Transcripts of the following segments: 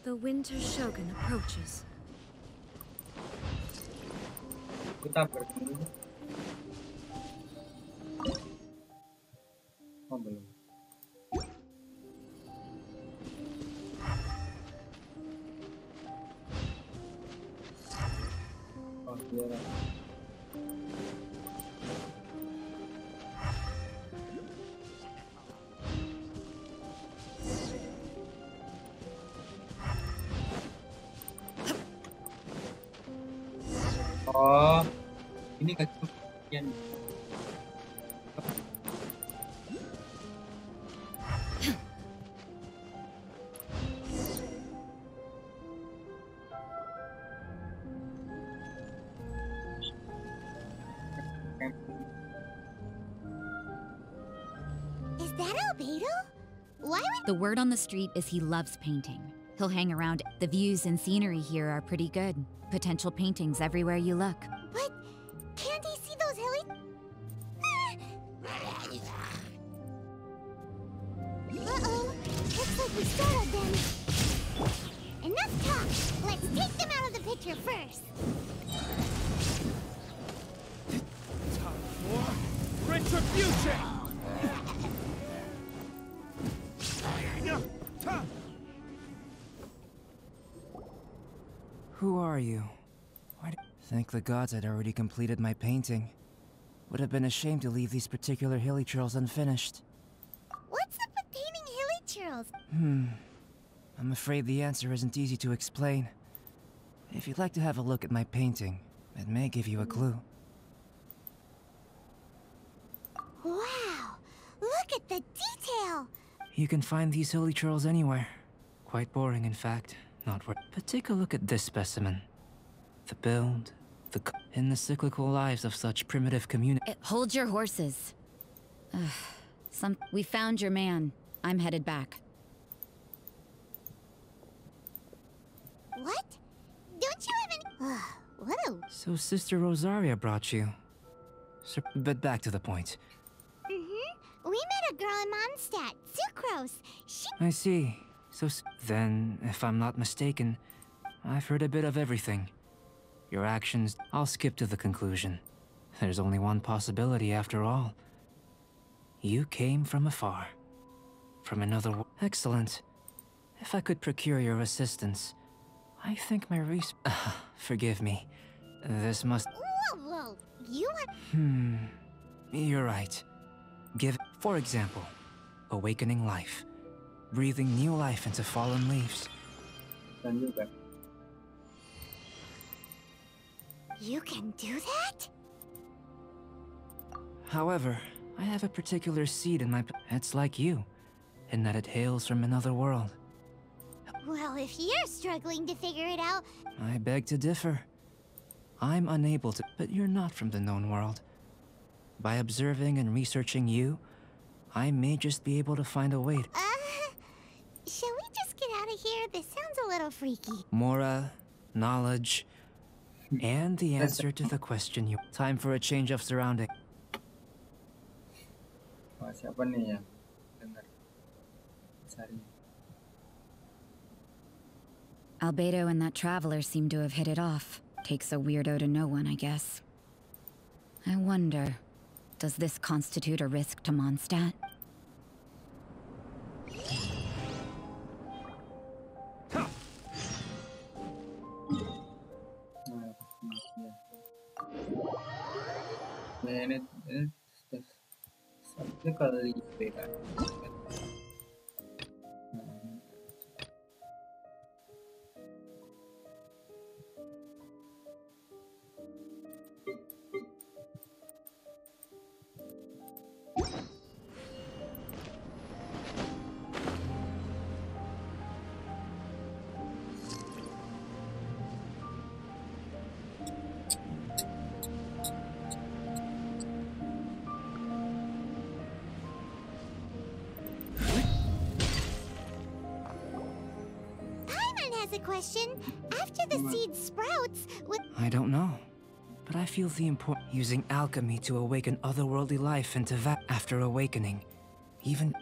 The Winter Shogun approaches. Kita bertemu. Oh, belum. Oh, iya. Oh, ini kecuali Is that Albedo? Why would... The word on the street is he loves painting. He'll hang around. The views and scenery here are pretty good. Potential paintings everywhere you look. But can't he see those hilly... Uh-oh. Looks like we startled them. Enough talk. Let's take them out of the picture first. Time for retribution! Who are you? Thank the gods I'd already completed my painting. Would have been a shame to leave these particular hilly trails unfinished. What's up with painting hilly trails? I'm afraid the answer isn't easy to explain. If you'd like to have a look at my painting, it may give you a clue. Wow! Look at the detail! You can find these hilly trails anywhere. Quite boring, in fact. Not worth. But take a look at this specimen. The build, in the cyclical lives of such primitive communities. Hold your horses. We found your man. I'm headed back. What? Don't you have any... what a... So Sister Rosaria brought you. But back to the point. We met a girl in Mondstadt, Sucrose. She... I see. So then, if I'm not mistaken, I've heard a bit of everything. Your actions... I'll skip to the conclusion. There's only one possibility after all. You came from afar. From another world. Excellent. If I could procure your assistance, I think my forgive me. This must... Whoa! You want... You're right. For example, awakening life. Breathing new life into fallen leaves. You can do that? However, I have a particular seed in my... It's like you, in that it hails from another world. Well, if you're struggling to figure it out... I beg to differ. I'm unable to... But you're not from the known world. By observing and researching you, I may just be able to find a way to... Shall we just get out of here? This sounds a little freaky. Mora, knowledge, and the answer to the question you... Time for a change of surrounding. Siapa nih yang dengar? Sari. Albedo and that traveler seem to have hit it off. Takes a weirdo to know one, I guess. I wonder, does this constitute a risk to Mondstadt? Ini sampai kali beda. Question. After the seed sprouts, I don't know, but I feel the importance using alchemy to awaken otherworldly life into after awakening, even.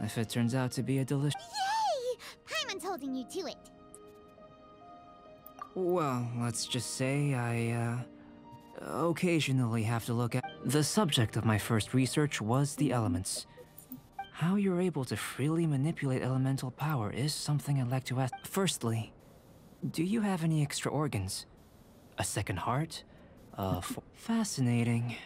if it turns out to be a delicious... Yay! Paimon's holding you to it. Well, let's just say I, occasionally have to look at... The subject of my first research was the elements. How you're able to freely manipulate elemental power is something I'd like to ask. Firstly, do you have any extra organs? A second heart? Fascinating.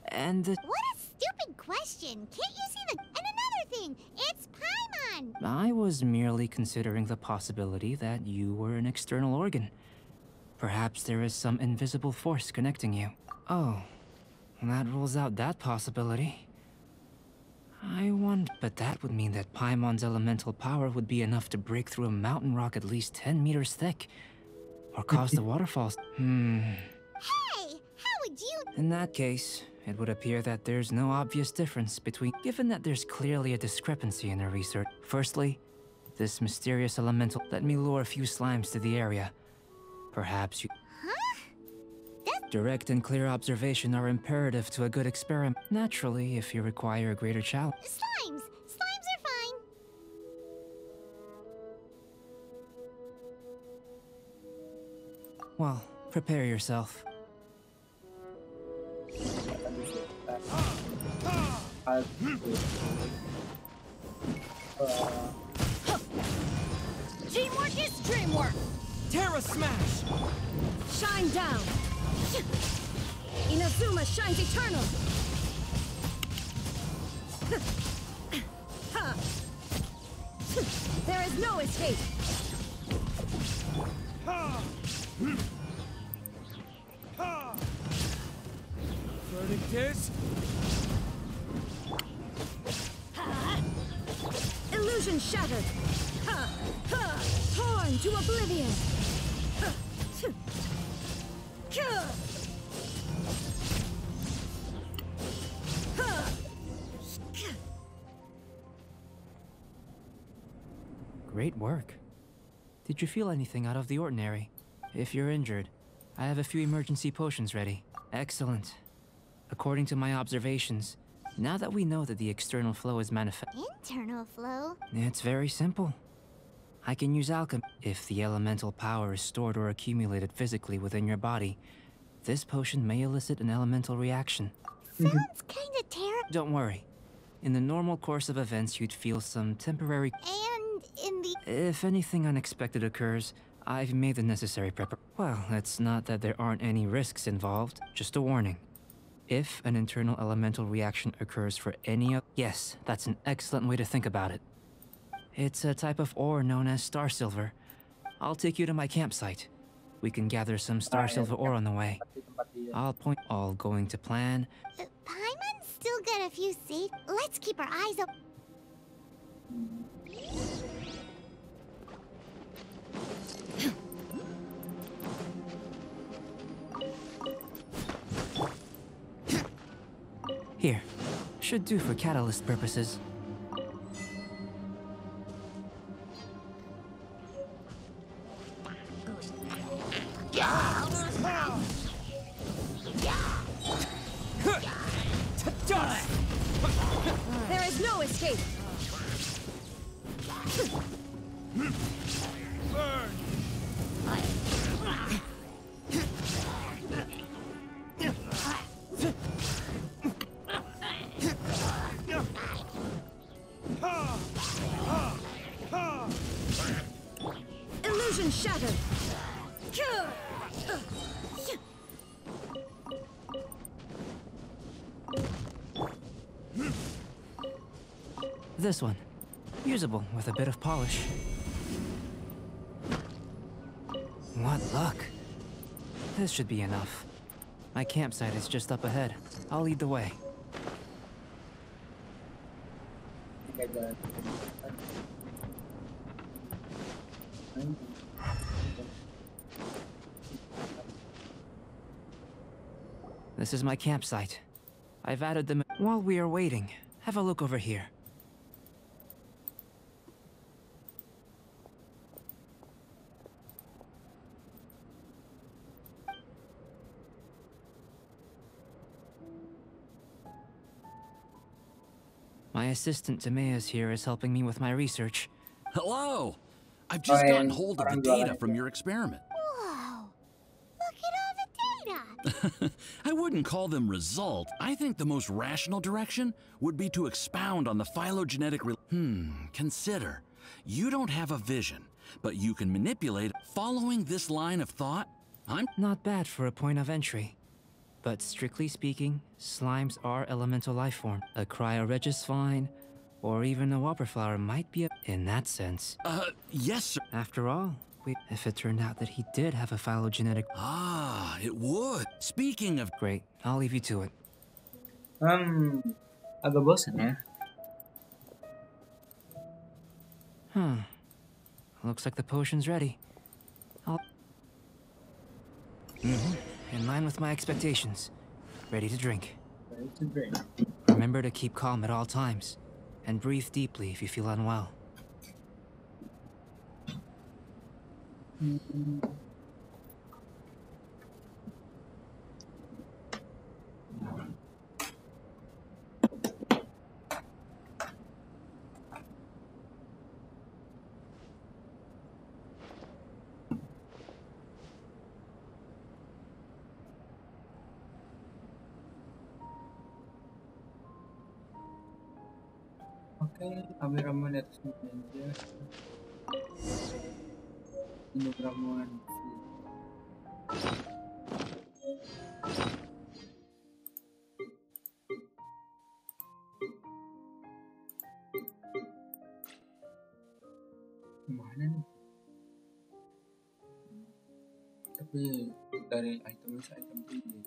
And What a stupid question! Can't you see the... And another thing! It's Paimon! I was merely considering the possibility that you were an external organ. Perhaps there is some invisible force connecting you. Oh, that rules out that possibility. I wonder, but that would mean that Paimon's elemental power would be enough to break through a mountain rock at least 10 meters thick. Or cause the waterfalls. Hey! How would you... In that case, it would appear that there's no obvious difference between... Given that there's clearly a discrepancy in the research. Firstly, this mysterious elemental... Let me lure a few slimes to the area. Perhaps you... Huh? Direct and clear observation are imperative to a good experiment. Naturally, if you require a greater challenge. Slimes! Slimes are fine! Well, prepare yourself. Teamwork is dreamwork! Terra Smash! Shine down! Inazuma shines eternal! There is no escape! Verdict is... Illusion shattered! Torn to oblivion! Great work. Did you feel anything out of the ordinary? If you're injured, I have a few emergency potions ready. Excellent. According to my observations, now that we know that the external flow is manifest... Internal flow? It's very simple. I can use alchemy. If the elemental power is stored or accumulated physically within your body, this potion may elicit an elemental reaction. Sounds kinda terrible. Don't worry. In the normal course of events, you'd feel some temporary... And in the... If anything unexpected occurs, I've made the necessary prep. Well, it's not that there aren't any risks involved, just a warning. If an internal elemental reaction occurs for any of... Yes, that's an excellent way to think about it. It's a type of ore known as star silver. I'll take you to my campsite. We can gather some star silver ore on the way. I'll point... All going to plan. Paimon's still got a few safe... Let's keep our eyes open. Here. Should do for catalyst purposes. There is no escape! Burn! Illusion shattered! This one. Usable with a bit of polish. What luck. This should be enough. My campsite is just up ahead. I'll lead the way. This is my campsite. I've added them. While we are waiting, have a look over here. My My assistant Timaeus here is helping me with my research. Hello! I've just gotten hold of the data from your experiment. Whoa! Look at all the data! I wouldn't call them results. I think the most rational direction would be to expound on the phylogenetic consider. You don't have a vision, but you can manipulate. Following this line of thought, I'm Not bad for a point of entry. But strictly speaking, slimes are elemental life form. A cryoregis vine, or even a whopperflower might be in that sense. Yes, sir. After all, if it turned out that he did have a phylogenetic... Ah, it would. Speaking of... Great, I'll leave you to it. Agak bosan ya. Looks like the potion's ready. In line with my expectations. Ready to drink. Ready to drink. Remember to keep calm at all times. And breathe deeply if you feel unwell. Oke, ambil ramuan di atas meja. Minum ramuan. Mana nih? Tapi dari item ini.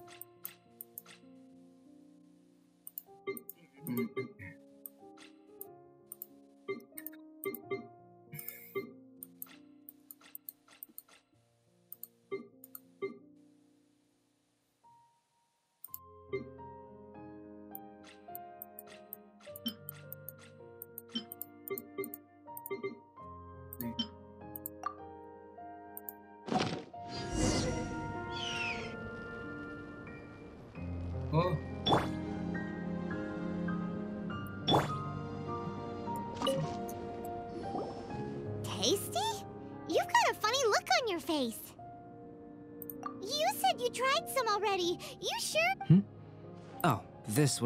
Oh. Tasty? You've got a funny look on your face. You said you tried some already. You sure? Oh, this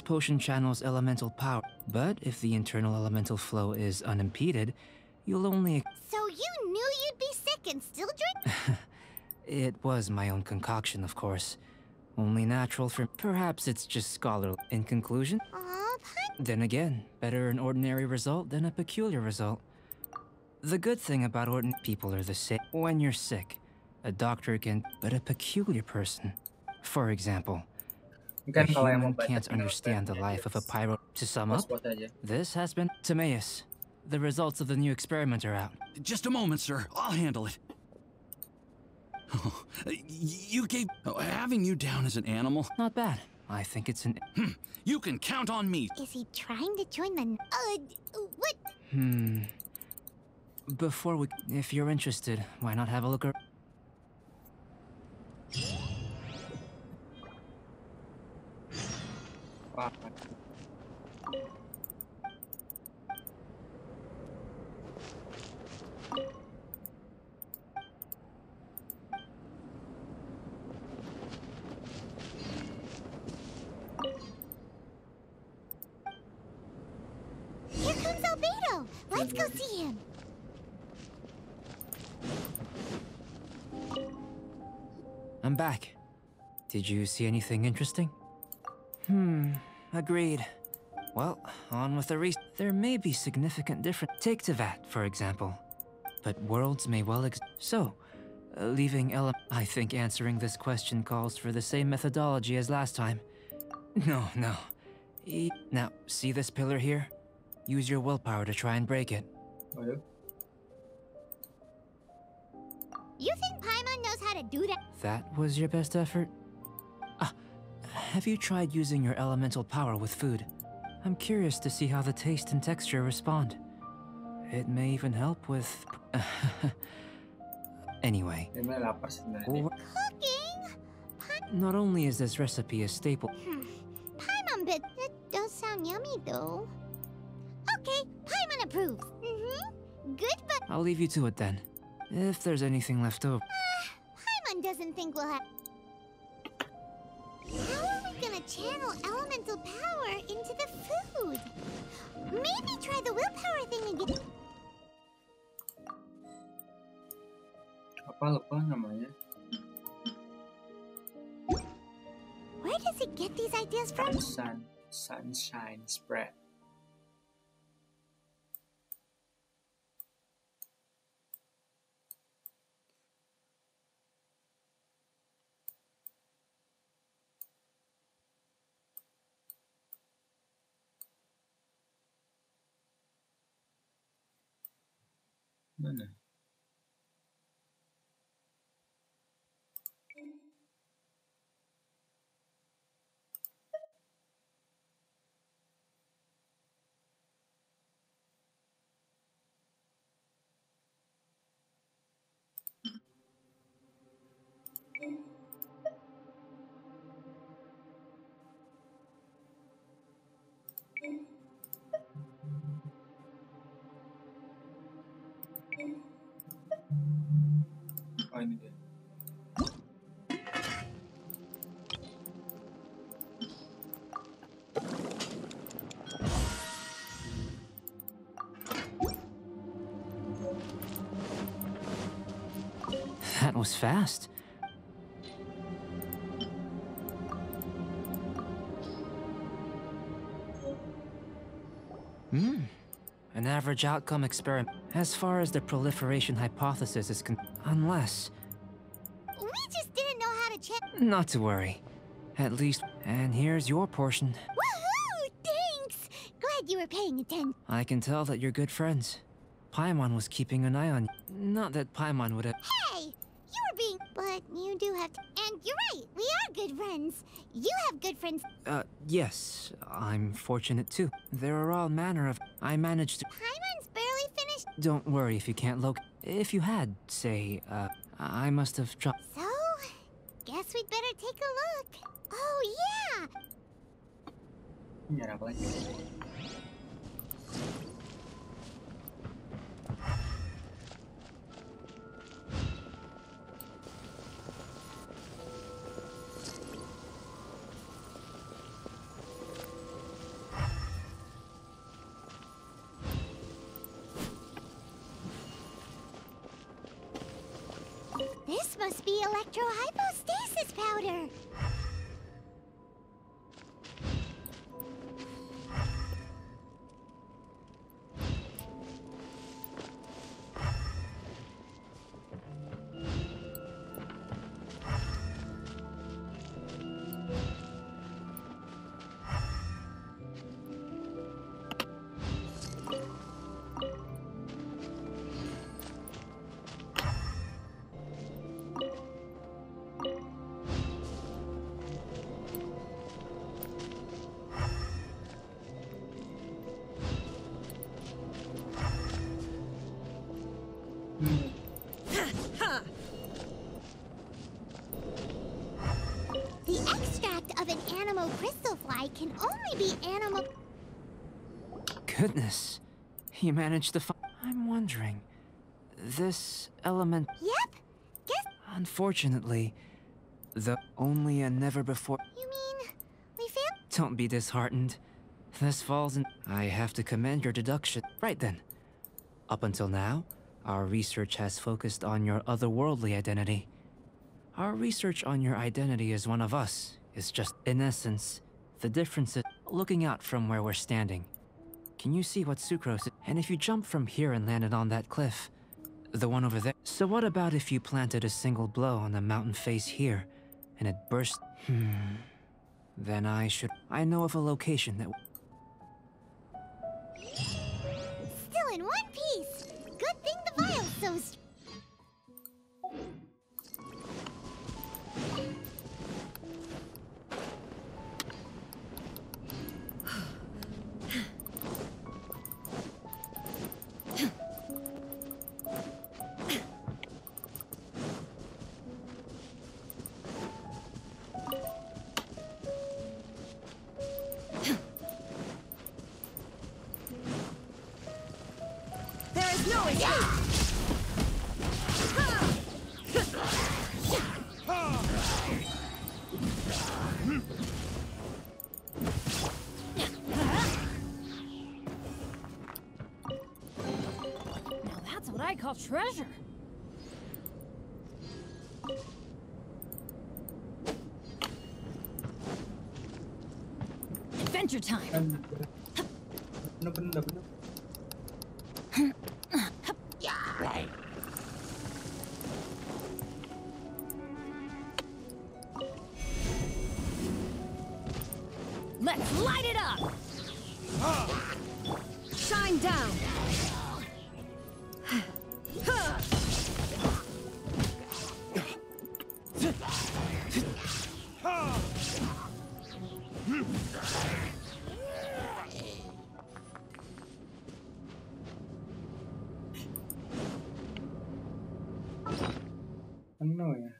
potion channels elemental power. But if the internal elemental flow is unimpeded, you'll only... So you knew you'd be sick and still drink? It was my own concoction, of course. Only natural for... Perhaps it's just scholarly. In conclusion? Aw, Then again, better an ordinary result than a peculiar result. The good thing about ordinary people are the same. When you're sick, a doctor can... But a peculiar person. For example, a human can't understand the life of a pyro. To sum up, this has been... Timaeus, the results of the new experiment are out. Just a moment, sir. I'll handle it. You gave... having you down as an animal? Not bad. I think it's an... You can count on me. Is he trying to join the... what? Before we... If you're interested, why not have a look around? Here comes Albedo. Let's go see him. I'm back. Did you see anything interesting? Agreed. Well, on with the There may be significant difference. Take Tevat, for example. But worlds may well leaving I think answering this question calls for the same methodology as last time. No. Now, see this pillar here? Use your willpower to try and break it. You think Paimon knows how to do that? That was your best effort? Have you tried using your elemental power with food? I'm curious to see how the taste and texture respond. It may even help with... Anyway. Cooking? Not only is this recipe a staple... Paimon bit. That does sound yummy, though. Okay, Paimon approves. Good, but I'll leave you to it then. If there's anything left over. Paimon doesn't think we'll have. How are we gonna channel elemental power into the food? Maybe try the willpower thing again. Apa namanya? Where does it get these ideas from? Sunshine spread. Mana? Oh, ini dia. That was fast. An average outcome experiment. As far as the proliferation hypothesis is unless... We just didn't know how to check. Not to worry. At least... And here's your portion. Woohoo! Thanks! Glad you were paying attention. I can tell that you're good friends. Paimon was keeping an eye on you. Not that Paimon would have... Hey! You were being... But you do have to... And you're right, we are good friends. You have good friends. Yes. I'm fortunate too. There are all manner of... I managed to... Paimon's barely finished. Don't worry if you can't locate... If you had, say, I must have dropped... So, guess we'd better take a look. Oh, yeah! Nyara apa lagi? This must be electrohypostasis powder. The extract of an animo crystal fly can only be animo... Goodness. You managed to find... I'm wondering... This element... Yep. Guess... Unfortunately... The only and never before... You mean... we failed? Don't be disheartened. This falls in... I have to commend your deduction. Right then. Up until now, our research has focused on your otherworldly identity. Our research on your identity as one of us is just, in essence, the difference is looking out from where we're standing. Can you see what Sucrose is? And if you jump from here and landed on that cliff, the one over there. So what about if you planted a single blow on the mountain face here, and it burst? Then I know of a location that... Still in one piece. Good thing the vial's so... no escape! Now that's what I call treasure. Adventure time. Bener. Let's light it up. Shine down! Penuh ya.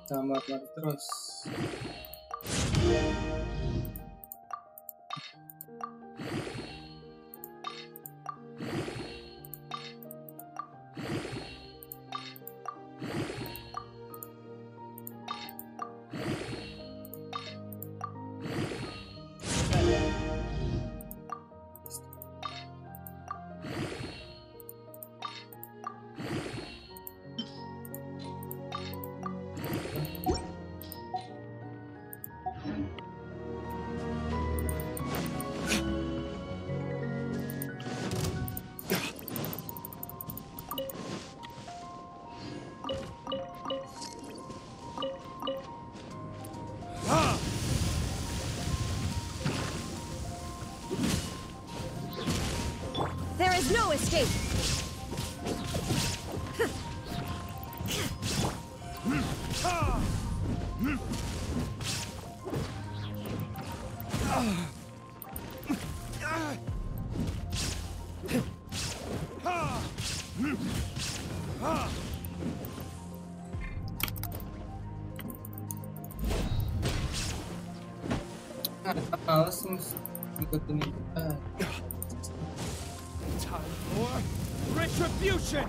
Tambah terus. There is no escape! Males ngikutin kita. Time for retribution.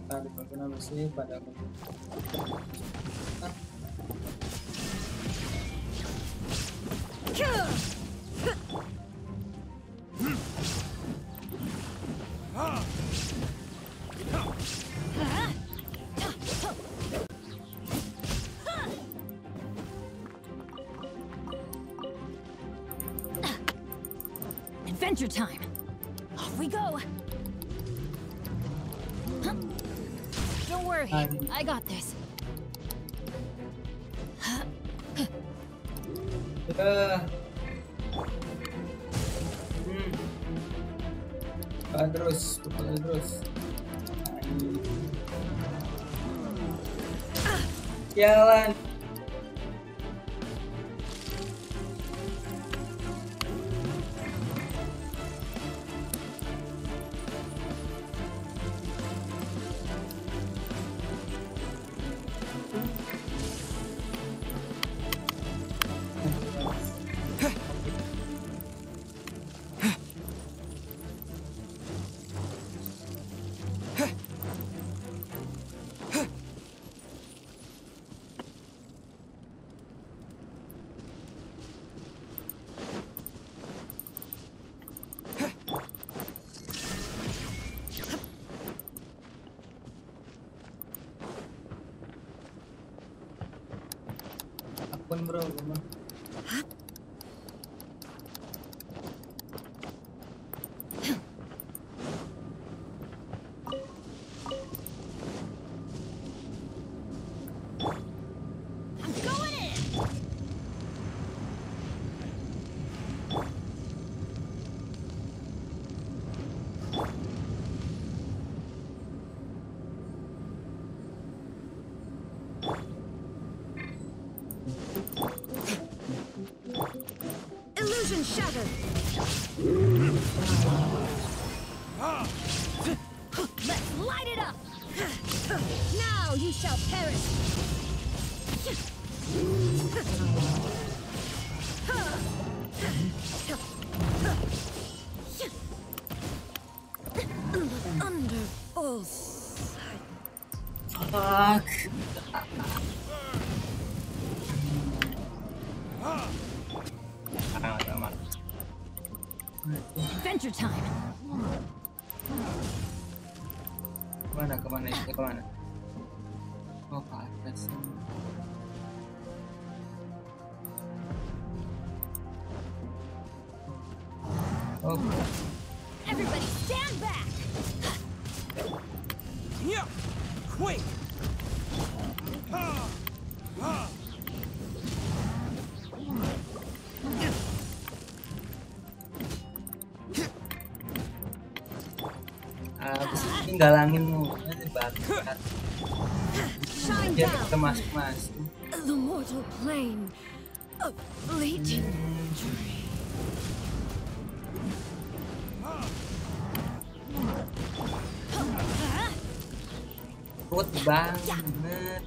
Tadi kenapa sih pada Adventure time. Off we go. Don't worry, I got this. Terus. Jalan. Pun bro, gimana? I'm going in! Illusion shattered. Let's light it up! Now you shall perish. Under full sight. Fuck. Aman. Adventure time! Kemana itu kemana? Oh, ke atas. Oh, Everybody stand back! Yeah! Quick! habis ini galangin mu. Ini bakat. Shine Dia down. kita masuk. The mortal plane of fleeting dream. Kuat banget.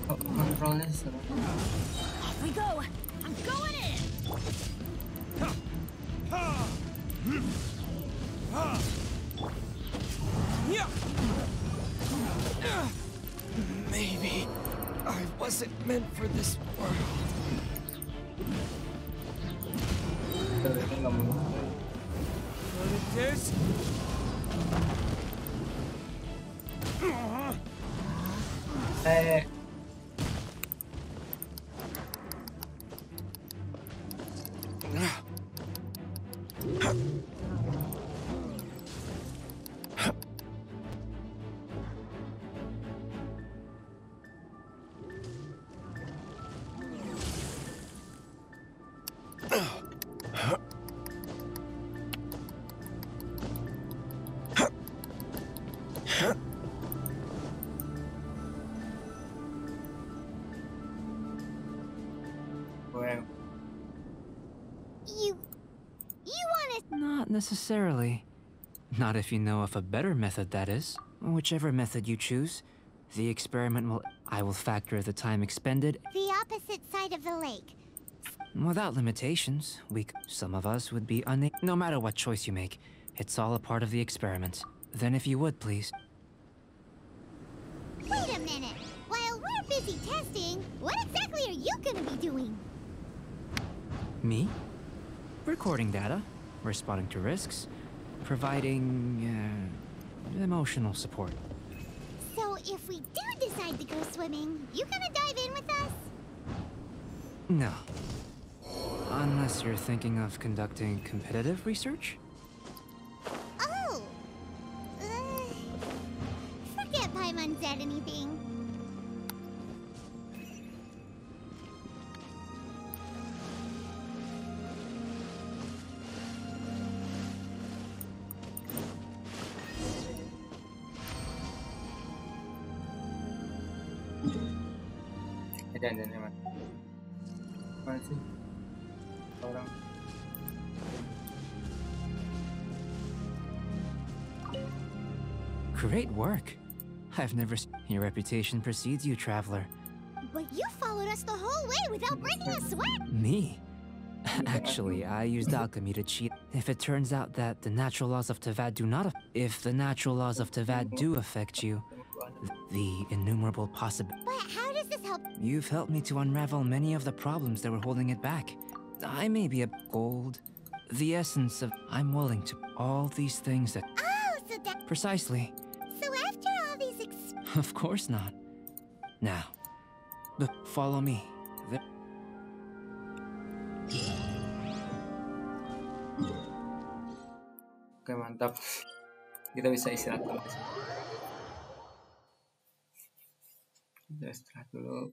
Kok kontrolnya seru. Off we go! I'm going in! Maybe I wasn't meant for this world. Ini nggak mau. What it is? You wanna... Not necessarily. Not if you know of a better method, that is. Whichever method you choose, the experiment will... I will factor the time expended. The opposite side of the lake. Without limitations, some of us would be unable... No matter what choice you make, it's all a part of the experiment. Then if you would, please. Wait a minute. While we're busy testing, what exactly are you gonna be doing? Me? Recording data, responding to risks, providing, emotional support. So if we do decide to go swimming, you gonna dive in with us? No. Unless you're thinking of conducting competitive research? Oh! Forget Paimon said anything. Jangan mas. Mana sih orang? Great work. I've never Your reputation precedes you, traveler. But you followed us the whole way without breaking a sweat! Me? Actually, I used alchemy to cheat. If it turns out that the natural laws of Tavad do not... If the natural laws of Tavad do affect you, the innumerable possibilities... But how does this help? You've helped me to unravel many of the problems that were holding it back. I may be a gold. The essence of... I'm willing to... All these things that... Oh, so that... Precisely. So after all these Of course not. Now, follow me. Oke, mantap. Kita bisa istirahat dulu. Kita istirahat dulu.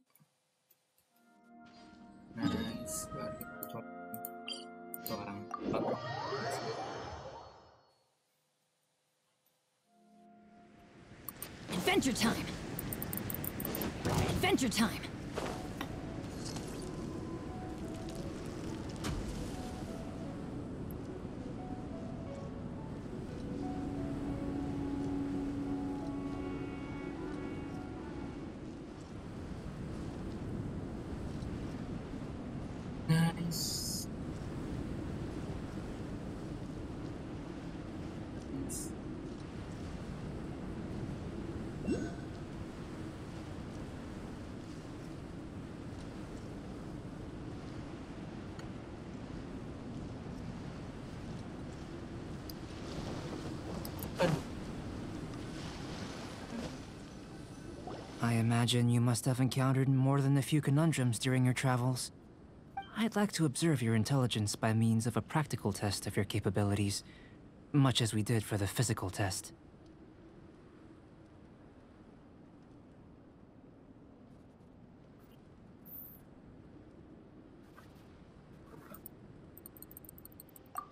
Nice. Baru kita coba seorang baru. Adventure time! Adventure time! Nice. Nice. I imagine you must have encountered more than a few conundrums during your travels. I'd like to observe your intelligence by means of a practical test of your capabilities, much as we did for the physical test.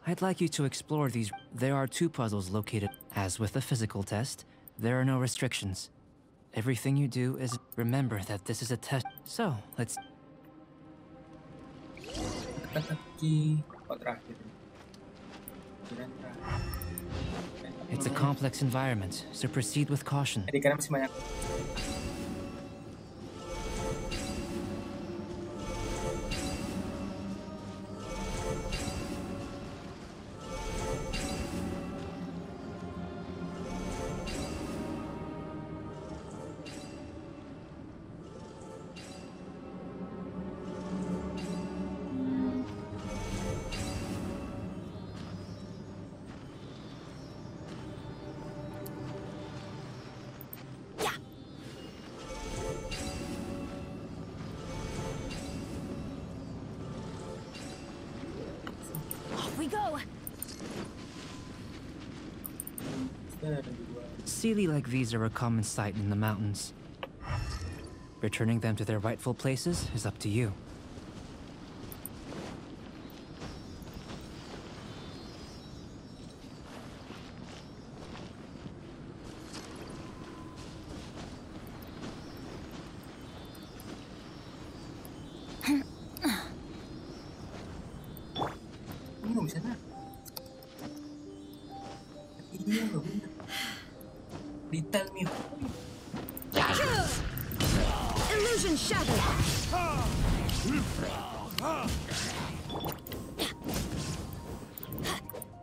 I'd like you to explore these. There are 2 puzzles located. As with the physical test, there are no restrictions. Everything you do is... Remember that this is a test. So, let's... It's a complex environment, so proceed with caution. We go! Sealy like these are a common sight in the mountains. Returning them to their rightful places is up to you. Illusion shattered.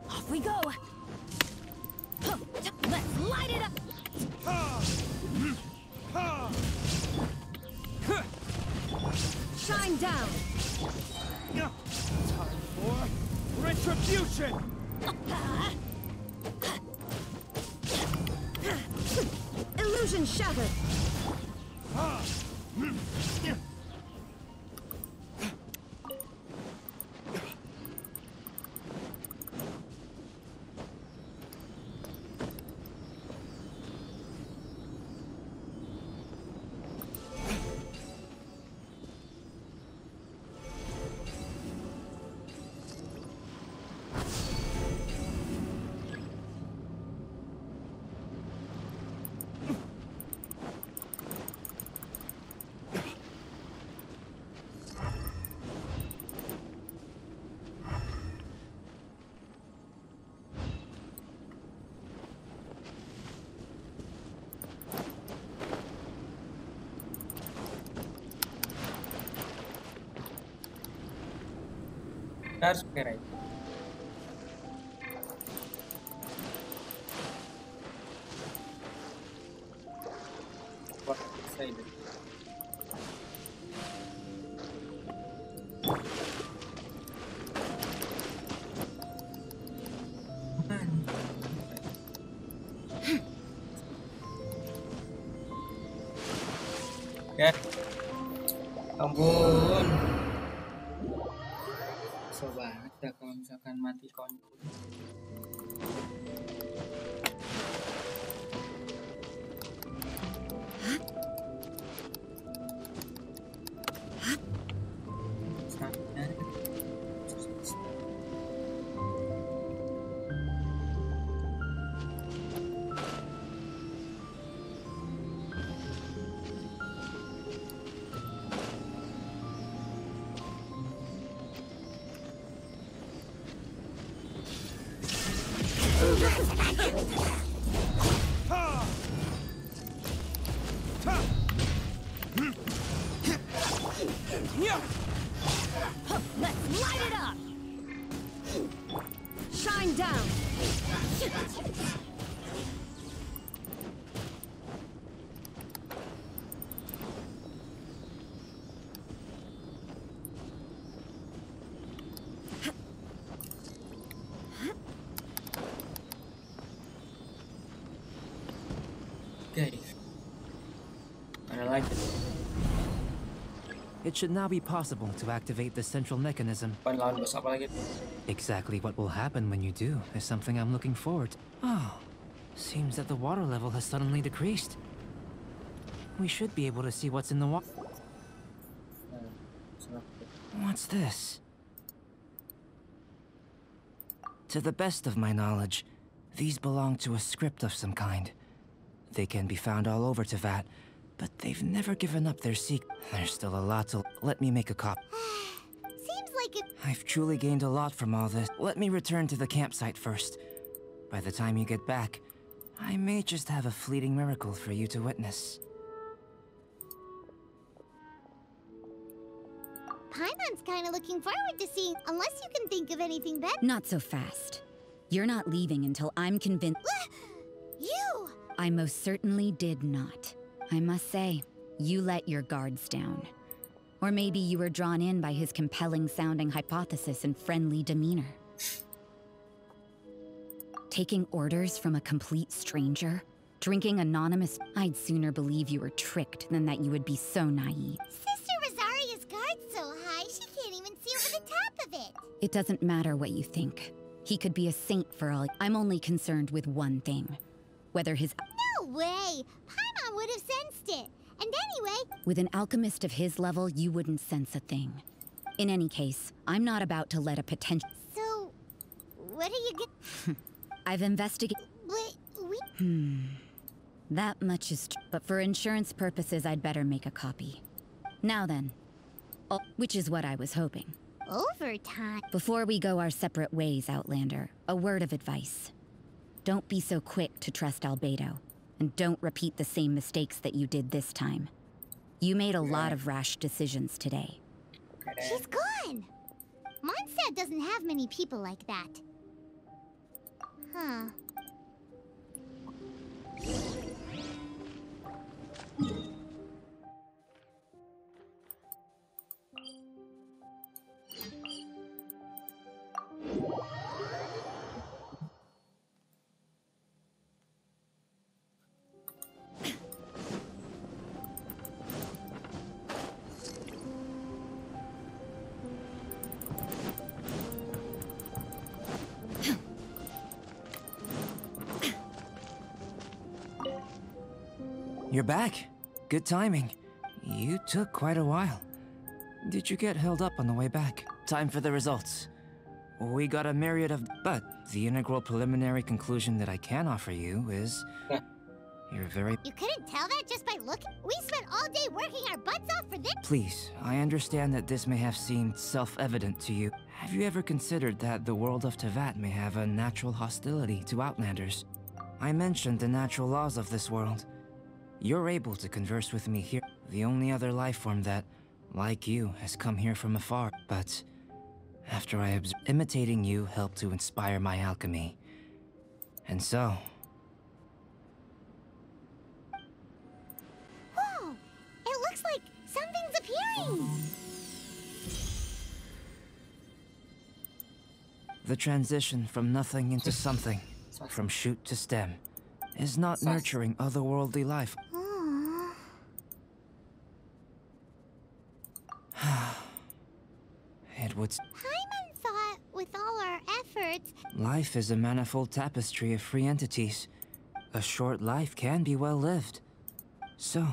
Off we go! Let's light it up! Shine down. Time for retribution! Illusion shattered. Harus pakai right. Wah, bisa ini. Ya. Ampun. Kesel banget dah kalau misalkan mati konco. Let's light it up! Shine down! Okay. Ada lagi. It should now be possible to activate the central mechanism. Lawan bos apa lagi? Exactly what will happen when you do is something I'm looking forward to. Oh, seems that the water level has suddenly decreased. We should be able to see what's in the water. What's this? To the best of my knowledge, these belong to a script of some kind. They can be found all over Teyvat, but they've never given up their secret. There's still a lot to... Let me make a copy. Seems like it. I've truly gained a lot from all this. Let me return to the campsite first. By the time you get back, I may just have a fleeting miracle for you to witness. Paimon's kind of looking forward to seeing, unless you can think of anything better. Not so fast. You're not leaving until I'm convinced. You! I most certainly did not. I must say, you let your guards down. Or maybe you were drawn in by his compelling-sounding hypothesis and friendly demeanor. Taking orders from a complete stranger? Drinking anonymous? I'd sooner believe you were tricked than that you would be so naive. Sister Rosaria's guard's so high, she can't even see over the top of it. It doesn't matter what you think. He could be a saint for all. I'm only concerned with one thing. Whether his... No way! Paimon would have sensed it. And anyway... With an alchemist of his level, you wouldn't sense a thing. In any case, I'm not about to let a potential... So... what are you get... I've investigated... But we... That much is true. But for insurance purposes, I'd better make a copy. Now then. Oh, which is what I was hoping. Overtime. Before we go our separate ways, Outlander, a word of advice. Don't be so quick to trust Albedo, and don't repeat the same mistakes that you did this time. You made a lot of rash decisions today. She's gone! Mondstadt doesn't have many people like that. Huh. You're back. Good timing. You took quite a while. Did you get held up on the way back? Time for the results. We got a myriad of... But the integral preliminary conclusion that I can offer you is... You're very... You couldn't tell that just by looking? We spent all day working our butts off for this? Please, I understand that this may have seemed self-evident to you. Have you ever considered that the world of Teyvat may have a natural hostility to Outlanders? I mentioned the natural laws of this world. You're able to converse with me here. The only other life form that, like you, has come here from afar. But after I observed, imitating you helped to inspire my alchemy. And so... Whoa! It looks like something's appearing! The transition from nothing into something, from shoot to stem, is not nurturing otherworldly life. it's... Paimon thought with all our efforts... Life is a manifold tapestry of free entities. A short life can be well lived. So,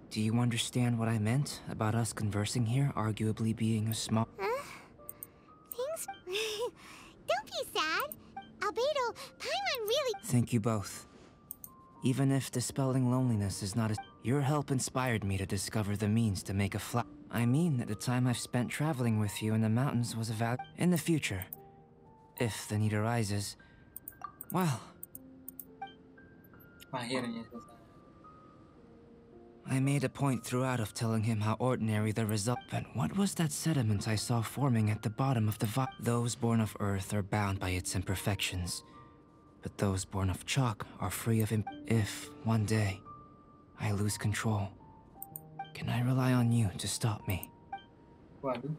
do you understand what I meant about us conversing here arguably being a small... Things... Don't be sad. Albedo, Paimon really... Thank you both. Even if dispelling loneliness is not a... Your help inspired me to discover the means to make a flat... I mean that the time I've spent traveling with you in the mountains was a val... In the future, if the need arises, well... Akhirnya selesai. I made a point throughout of telling him how ordinary the result... But what was that sediment I saw forming at the bottom of the Those born of Earth are bound by its imperfections. But those born of chalk are free of If, one day, I lose control, can I rely on you to stop me? Waduh.